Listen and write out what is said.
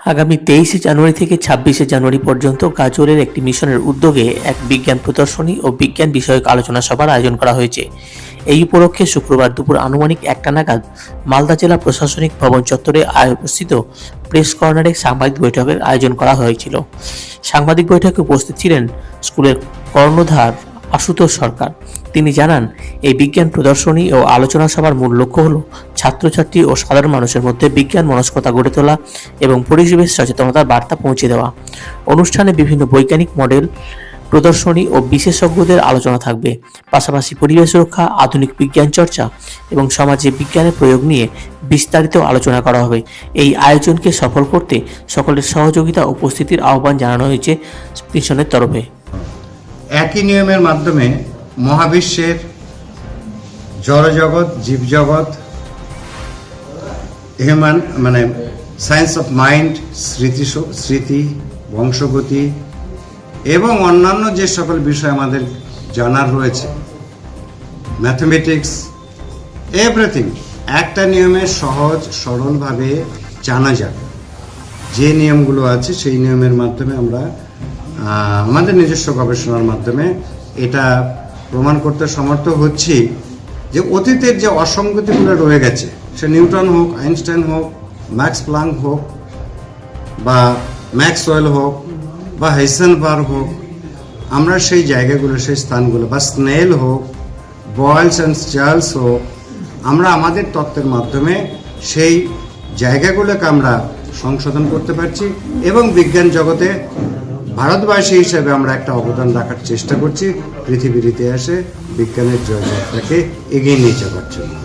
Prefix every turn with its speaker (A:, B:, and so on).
A: আগামী 23শে জানুয়ারি থেকে 26শে জানুয়ারি পর্যন্ত গাজলের একটি মিশনের উদ্যোগে এক বিজ্ঞান প্রদর্শনী ও বিজ্ঞান বিষয়ক আলোচনা সভার আয়োজন করা হয়েছে। এই উপলক্ষে শুক্রবার দুপুর আনুমানিক 1টা নাগাদ মালদা জেলা প্রশাসনিক ভবন চত্বরে অবস্থিত প্রেস কর্নারে সাংবাদিক বৈঠকের আয়োজন করা হয়েছিল। সাংবাদিক বৈঠকে উপস্থিত ছিলেন স্কুলের কর্ণধার আশুতোষ সরকার। তিনি জানান, এই বিজ্ঞান প্রদর্শনী ও আলোচনা সভার মূল লক্ষ্য হল ছাত্রছাত্রী ও সাধারণ মানুষের মধ্যে বিজ্ঞান মনস্কতা গড়ে তোলা এবং পরিবেশ সচেতনতার বার্তা পৌঁছে দেওয়া। অনুষ্ঠানে বিভিন্ন বৈজ্ঞানিক মডেল প্রদর্শনী ও বিশেষজ্ঞদের আলোচনা থাকবে। পাশাপাশি পরিবেশ রক্ষা, আধুনিক বিজ্ঞান চর্চা এবং সমাজে বিজ্ঞানের প্রয়োগ নিয়ে বিস্তারিত আলোচনা করা হবে। এই আয়োজনকে সফল করতে সকলের সহযোগিতা ও উপস্থিতির আহ্বান জানানো হয়েছে মিশনের তরফে।
B: একই নিয়মের মাধ্যমে মহাবিশ্বের জড়জগৎ, জীবজগৎ, হিউম্যান সায়েন্স অফ মাইন্ড, স্মৃতি, বংশগতি এবং অন্যান্য যে সকল বিষয় আমাদের জানার রয়েছে, ম্যাথমেটিক্স, এভরিথিং একটা নিয়মে সহজ সরলভাবে জানা যাবে। যে নিয়মগুলো আছে সেই নিয়মের মাধ্যমে আমরা আমাদের নিজস্ব গবেষণার মাধ্যমে এটা প্রমাণ করতে সমর্থ হচ্ছি যে অতীতের যে অসঙ্গতিগুলো রয়ে গেছে, সে নিউটন হোক, আইনস্টাইন হোক, ম্যাক্স প্লাঙ্ক হোক, বা ম্যাক্সওয়েল হোক, বা হাইসেনবার্গ হোক, আমরা সেই জায়গাগুলো, সেই স্থানগুলো, বা স্নেল হোক, বয়েলস অ্যান্ড চার্লস হোক, আমরা আমাদের তত্ত্বের মাধ্যমে সেই জায়গাগুলোকে আমরা সংশোধন করতে পারছি এবং বিজ্ঞান জগতে ভারতবাসী হিসেবে আমরা একটা অবদান রাখার চেষ্টা করছি পৃথিবীর ইতিহাসে বিজ্ঞানের জয়যাত্রাকে এগিয়ে নিয়ে যাওয়ার জন্য।